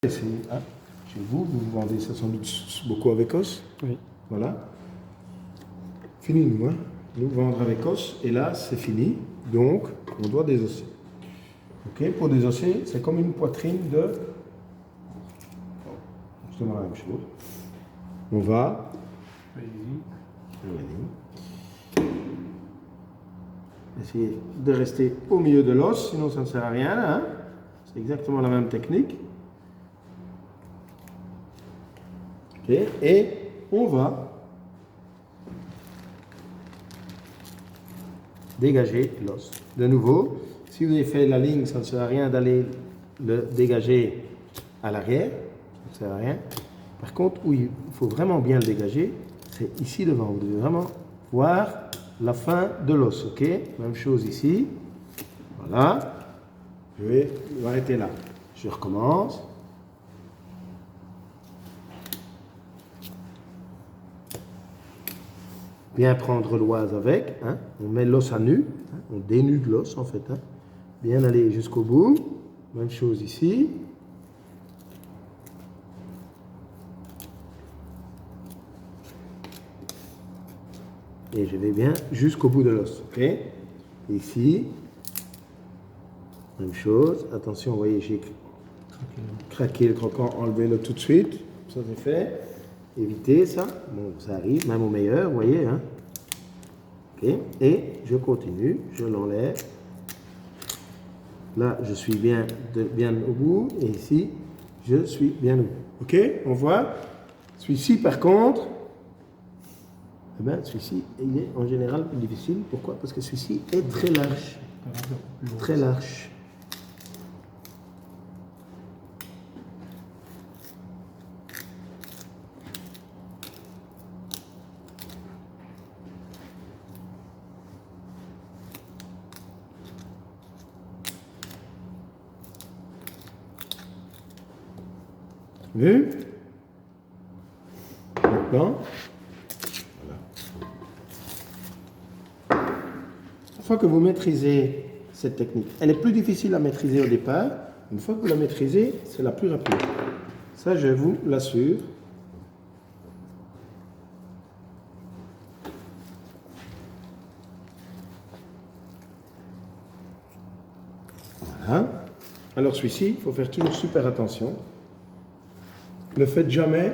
Hein, chez vous, vous vendez ça sans doute beaucoup avec os. Oui. Voilà. Fini nous, hein. Nous vendre avec os, et là c'est fini. Donc on doit désosser. Ok, pour désosser, c'est comme une poitrine de. Justement la même chose. On va. Essayer de rester au milieu de l'os, sinon ça ne sert à rien. Hein. C'est exactement la même technique. Okay. Et on va dégager l'os. De nouveau, si vous avez fait la ligne, ça ne sert à rien d'aller le dégager à l'arrière. Ça ne sert à rien. Par contre, où il faut vraiment bien le dégager, c'est ici devant. Vous devez vraiment voir la fin de l'os. Ok? Même chose ici. Voilà. Je vais m'arrêter là. Je recommence. Bien prendre l'oise avec, hein. On met l'os à nu, hein. On dénude l'os en fait, hein. Bien aller jusqu'au bout, même chose ici. Et je vais bien jusqu'au bout de l'os, ok. Ici, même chose, attention, vous voyez, j'ai craqué le croquant, enlevez-le tout de suite, ça c'est fait. Évitez ça, bon ça arrive, même au meilleur, vous voyez, hein. Okay. Et je continue, je l'enlève. Là, je suis bien au bout, et ici, je suis bien au bout. Ok, on voit. Celui-ci, par contre, eh ben, celui-ci, il est en général plus difficile. Pourquoi? Parce que celui-ci est très large. Très large. Vu? Maintenant, voilà. Une fois que vous maîtrisez cette technique, elle est plus difficile à maîtriser au départ. Une fois que vous la maîtrisez, c'est la plus rapide. Ça, je vous l'assure. Voilà. Alors celui-ci, il faut faire toujours super attention. Ne faites jamais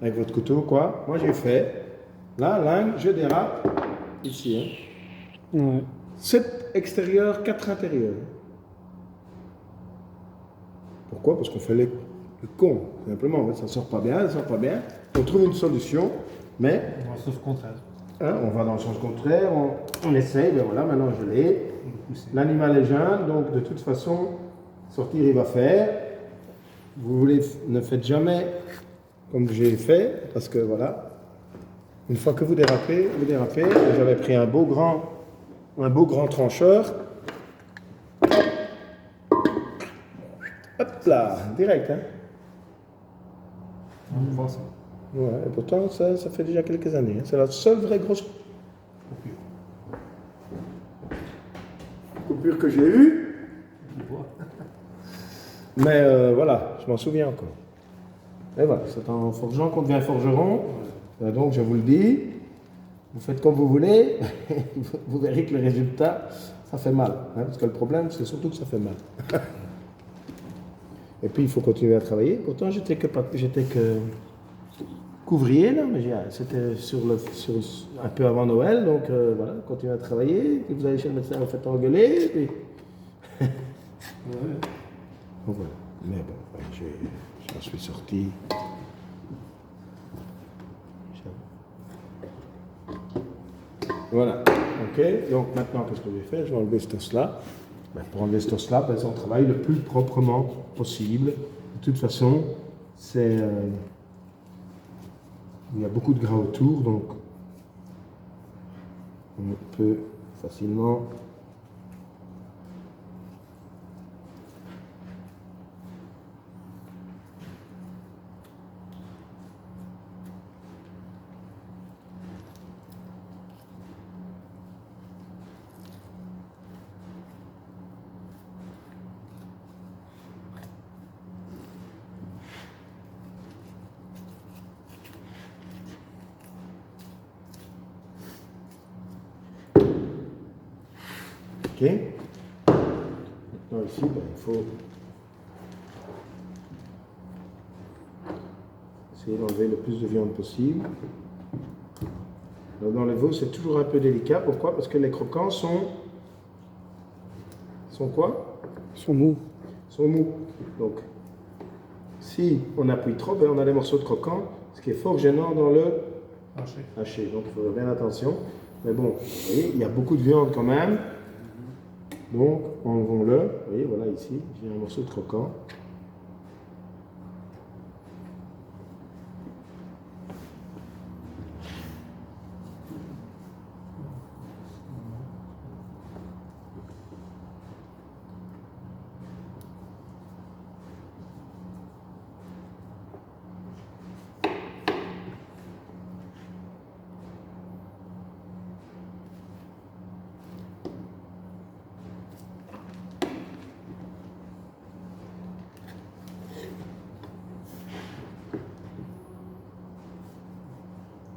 avec votre couteau, quoi. Moi, j'ai fait. Là, langue, je dérape. Ici, hein. Ouais. 7 extérieurs, 4 intérieurs. Pourquoi? Parce qu'on fait le con. Simplement, ça ne sort pas bien, ça ne sort pas bien. On trouve une solution, mais... Dans le sens contraire. Hein, on va dans le sens contraire, on essaye, ben voilà, maintenant je l'ai. L'animal est jeune, donc de toute façon, sortir il va faire. Vous voulez, ne faites jamais comme j'ai fait, parce que voilà, une fois que vous dérapez, j'avais pris un beau grand trancheur. Hop là, direct, hein. On voit ça. Ouais, et pourtant, ça fait déjà quelques années. Hein. C'est la seule vraie grosse coupure que j'ai eue. Mais voilà, je m'en souviens encore. Et voilà, c'est en forgeant qu'on devient forgeron. Donc, je vous le dis, vous faites comme vous voulez, vous verrez que le résultat, ça fait mal. Hein, parce que le problème, c'est surtout que ça fait mal. Et puis, il faut continuer à travailler. Pourtant, j'étais que qu'ouvrier, là, mais c'était un peu avant Noël, donc voilà, continuez à travailler. Puis vous allez chez le médecin, vous faites engueuler. Puis... Ouais. Donc, voilà. Mais bon, j'en suis sorti. Voilà. Ok. Donc maintenant, qu'est-ce que je vais faire? Je vais enlever cet os-là. Ben, pour enlever cet os-là, ben, on travaille le plus proprement possible. De toute façon, il y a beaucoup de gras autour, donc on peut facilement Maintenant ici, il faut essayer d'enlever le plus de viande possible. Alors, dans le veau, c'est toujours un peu délicat. Pourquoi? Parce que les croquants sont quoi? Sont mous. Sont mous. Donc, si on appuie trop, on a des morceaux de croquants, ce qui est fort gênant dans le haché. Donc, il faut faire bien attention. Mais bon, vous voyez, il y a beaucoup de viande quand même. Donc, enlevons-le. Vous voyez, voilà, ici, j'ai un morceau de croquant.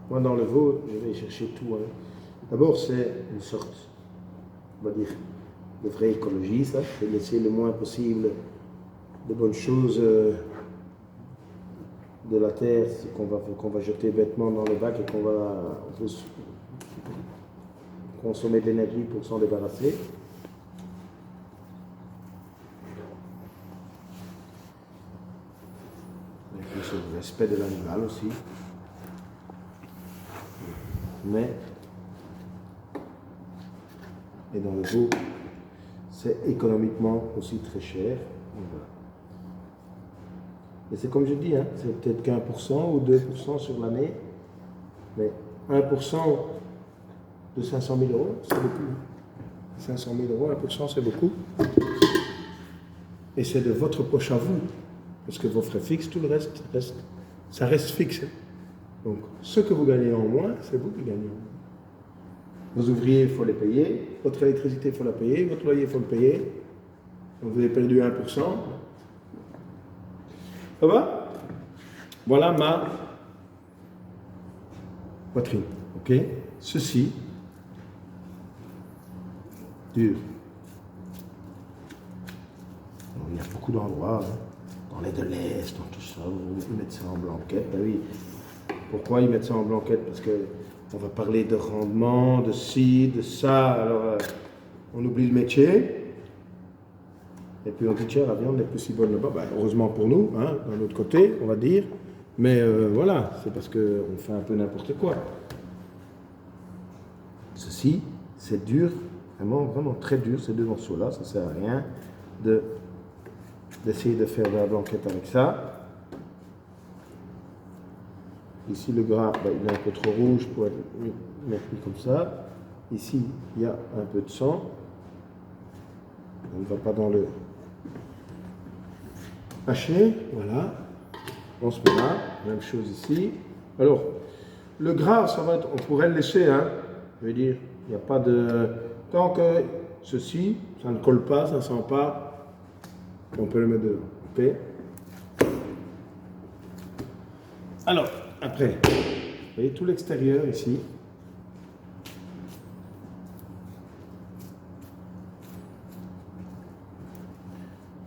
Moi, dans le veau, je vais chercher tout. Hein. D'abord, c'est une sorte, on va dire, de vraie écologie, ça. C'est laisser le moins possible de bonnes choses de la terre qu'on va jeter bêtement dans le bac et qu'on va consommer de l'énergie pour s'en débarrasser. Et puis, c'est le respect de l'animal aussi. Mais, et dans le veau, c'est économiquement aussi très cher. Voilà. Et c'est comme je dis, hein, c'est peut-être qu'1% ou 2% sur l'année, mais 1% de 500 000 euros, c'est beaucoup. 500 000 euros, 1% c'est beaucoup. Et c'est de votre poche à vous, parce que vos frais fixes, tout le reste, ça reste fixe. Donc, ce que vous gagnez en moins, c'est vous qui gagnez en moins. Vos ouvriers, il faut les payer. Votre électricité, il faut la payer. Votre loyer, il faut le payer. Donc, vous avez perdu 1%. Ça va? Voilà ma poitrine. OK? Ceci, dur. Alors, il y a beaucoup d'endroits, hein, dans les de l'Est, dans tout ça, vous mettez ça en blanquette. Ben oui. Pourquoi ils mettent ça en blanquette? Parce qu'on va parler de rendement, de ci, de ça, alors on oublie le métier. Et puis on dit, tiens, la viande n'est plus si bonne là-bas. Ben, heureusement pour nous, hein, d'un autre côté, on va dire. Mais voilà, c'est parce qu'on fait un peu n'importe quoi. Ceci, c'est dur, vraiment, vraiment très dur, ces deux morceaux-là. Ça ne sert à rien d'essayer de faire de la blanquette avec ça. Ici, le gras, ben, il est un peu trop rouge pour être mis comme ça. Ici, il y a un peu de sang. On ne va pas dans le haché. Voilà. On se met là. Même chose ici. Alors, le gras, ça va être, on pourrait le laisser. Hein. Je veux dire, il n'y a pas de... Tant que ceci, ça ne colle pas, ça ne sent pas, on peut le mettre dedans. OK? Alors, après, vous voyez tout l'extérieur ici.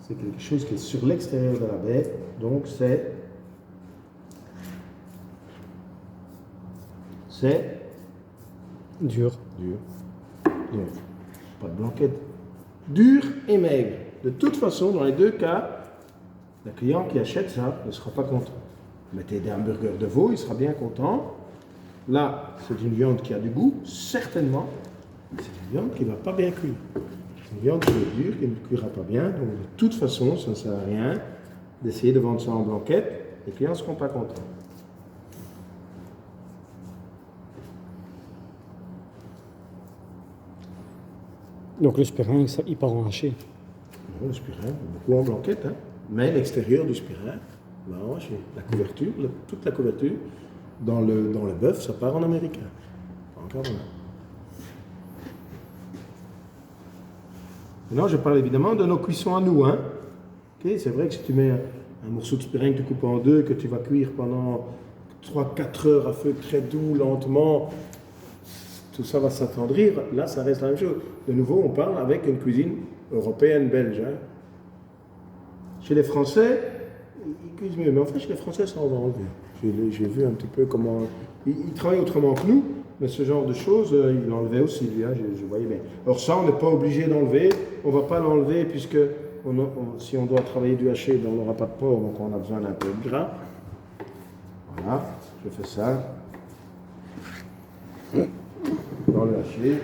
C'est quelque chose qui est sur l'extérieur de la baie, donc c'est dur. Donc, pas de blanquette. Dur et maigre. De toute façon, dans les deux cas, le client qui achète ça ne sera pas content. Mettez des hamburgers de veau, il sera bien content. Là, c'est une viande qui a du goût, certainement. C'est une viande qui ne va pas bien cuire. C'est une viande qui est dure, qui ne cuira pas bien. Donc, de toute façon, ça ne sert à rien d'essayer de vendre ça en blanquette. Les clients ne seront pas contents. Donc le spirin, ça, il part en haché. Non, le spirin, beaucoup en blanquette, hein. Mais l'extérieur du spirin, ben, la couverture, toute la couverture, dans le bœuf, ça part en américain. Encore là. Maintenant, je parle évidemment de nos cuissons à nous. Hein. Okay, c'est vrai que si tu mets un morceau de spirin que tu coupes en deux, que tu vas cuire pendant 3-4 heures à feu très doux, lentement, tout ça va s'attendrir, là, ça reste la même chose. De nouveau, on parle avec une cuisine européenne, belge. Hein. Chez les Français, ils cuisent mieux. Mais en fait, chez les Français, ça, on va enlever. J'ai vu un petit peu comment... Ils travaillent autrement que nous, mais ce genre de choses, il l'enlevait aussi, lui. Hein, je voyais bien. Alors ça, on n'est pas obligé d'enlever. On ne va pas l'enlever puisque si on doit travailler du haché, ben, on n'aura pas de porc, donc on a besoin d'un peu de gras. Voilà, je fais ça. Dans le haché.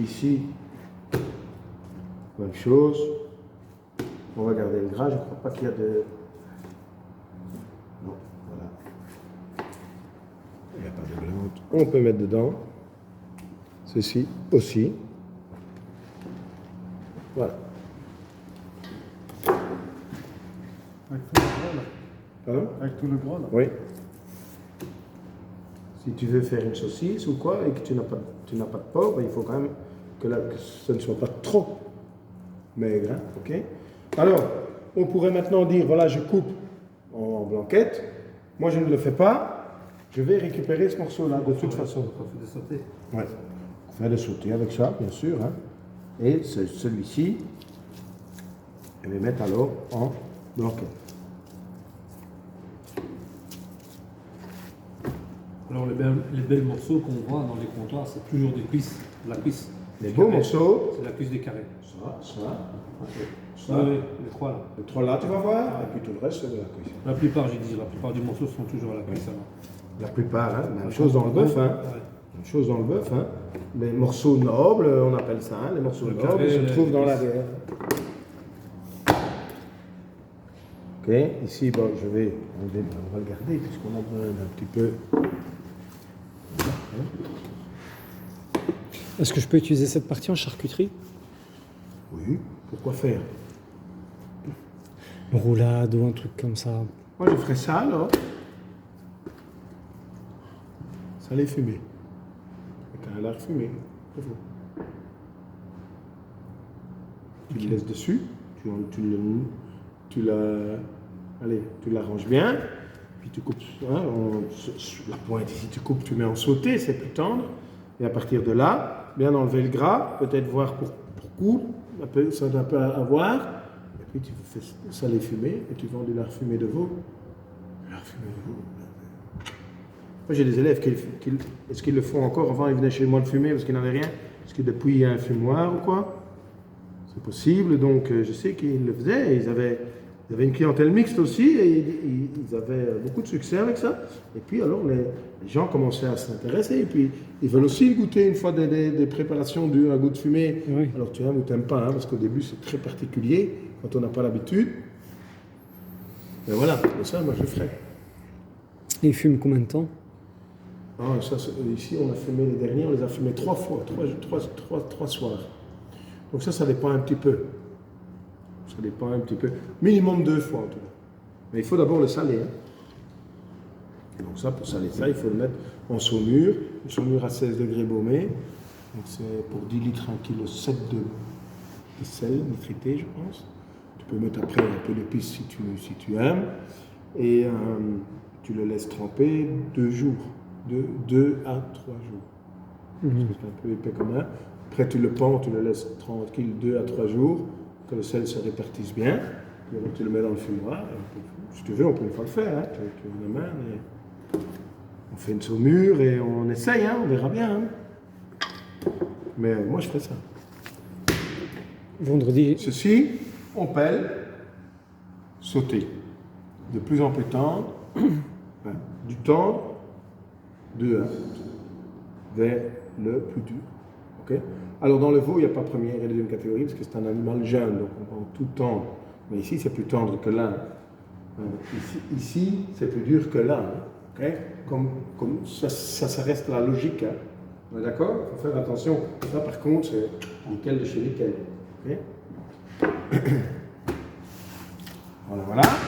Ici, même chose. On va garder le gras. Je ne crois pas qu'il y a de... Non, voilà. Il n'y a pas de viande. On peut mettre dedans. Ceci aussi. Voilà. Avec tout le gras là. Pardon? Avec tout le gras là. Oui. Si tu veux faire une saucisse ou quoi et que tu n'as pas de porc, ben, il faut quand même que ce ne soit pas trop maigre. Hein, ok? Alors, on pourrait maintenant dire, voilà, je coupe en blanquette. Moi, je ne le fais pas. Je vais récupérer ce morceau-là, de toute façon. On fait des sautés. Ouais. On fait des sautés avec ça, bien sûr. Hein. Et celui-ci, je vais mettre alors en blanquette. Alors les belles morceaux qu'on voit dans les comptoirs, c'est toujours des cuisses, de la cuisse. Les beaux morceaux, c'est la cuisse des carrés. ça. Oui, les trois là. Les trois là, tu vas voir, et puis tout le reste, c'est de la cuisse. La plupart, j'ai dit, la plupart des morceaux sont toujours à la cuisse. Alors. La plupart, hein, même chose dans le bœuf. Hein. Ouais. Même chose dans le bœuf. Hein. Les morceaux nobles, on appelle ça, hein, les morceaux Le nobles, carré, se trouvent dans les l'arrière. Ok, ici, bon, je vais enlever, on va le garder puisqu'on a besoin d'un petit peu. Est-ce que je peux utiliser cette partie en charcuterie? Oui, pourquoi faire? Une roulade ou un truc comme ça. Moi, je ferais ça alors. Salé fumé. Avec un lard fumé. Tu le laisses dessus, tu l'arranges bien, puis tu coupes hein, la pointe ici, tu coupes, tu mets en sauté, c'est plus tendre, et à partir de là, bien enlever le gras, peut-être voir pour coudre, ça n'a pas à voir, et puis tu fais salé fumé, et tu vends du lard fumé de veau. Lard fumé de veau. Moi j'ai des élèves est-ce qu'ils le font encore? Avant ils venaient chez moi le fumer parce qu'ils n'avaient rien, parce que depuis il y a un fumoir ou quoi. C'est possible, donc je sais qu'ils le faisaient, ils avaient une clientèle mixte aussi, et ils avaient beaucoup de succès avec ça. Et puis alors les gens commençaient à s'intéresser, et puis ils veulent aussi goûter une fois des préparations à goût de fumée. Oui. Alors tu aimes ou tu n'aimes pas, hein, parce qu'au début c'est très particulier, quand on n'a pas l'habitude. Mais voilà, et ça moi je le ferai. Et il fume combien de temps? Ah, ça, ici on a fumé les derniers, on les a fumés 3 fois, 3 soirs. Donc ça dépend un petit peu. Ça dépend un petit peu. Minimum 2 fois en tout cas. Mais il faut d'abord le saler. Hein. Et donc ça, pour saler ça, il faut le mettre en saumure. Une saumure à 16 degrés baumée. Donc c'est pour 10 litres 1,7 kg de sel nitrité, je pense. Tu peux mettre après un peu d'épices si tu aimes. Et tu le laisses tremper 2 jours. 2 à 3 jours. Parce que c'est un peu épais comme ça. Après, tu le pends, tu le laisses tranquille 2 à 3 jours, que le sel se répartisse bien. Puis alors, tu le mets dans le fumoir. Si tu veux, on peut une fois le faire. Hein. Tu as la main. On fait une saumure et on essaye, hein, on verra bien. Hein. Mais moi, je ferai ça. Vendredi. Ceci, on pèle, sauter. De plus en plus tendre. Du tendre, vers le plus dur. Okay. Alors dans le veau, il n'y a pas première et deuxième catégorie parce que c'est un animal jeune, donc on prend tout tendre. Mais ici, c'est plus tendre que là. Ici c'est plus dur que là. Hein. Okay. Comme ça reste la logique. Hein. On est d'accord? Il faut faire attention. Ça, par contre, c'est nickel de chez nickel. Okay. Voilà.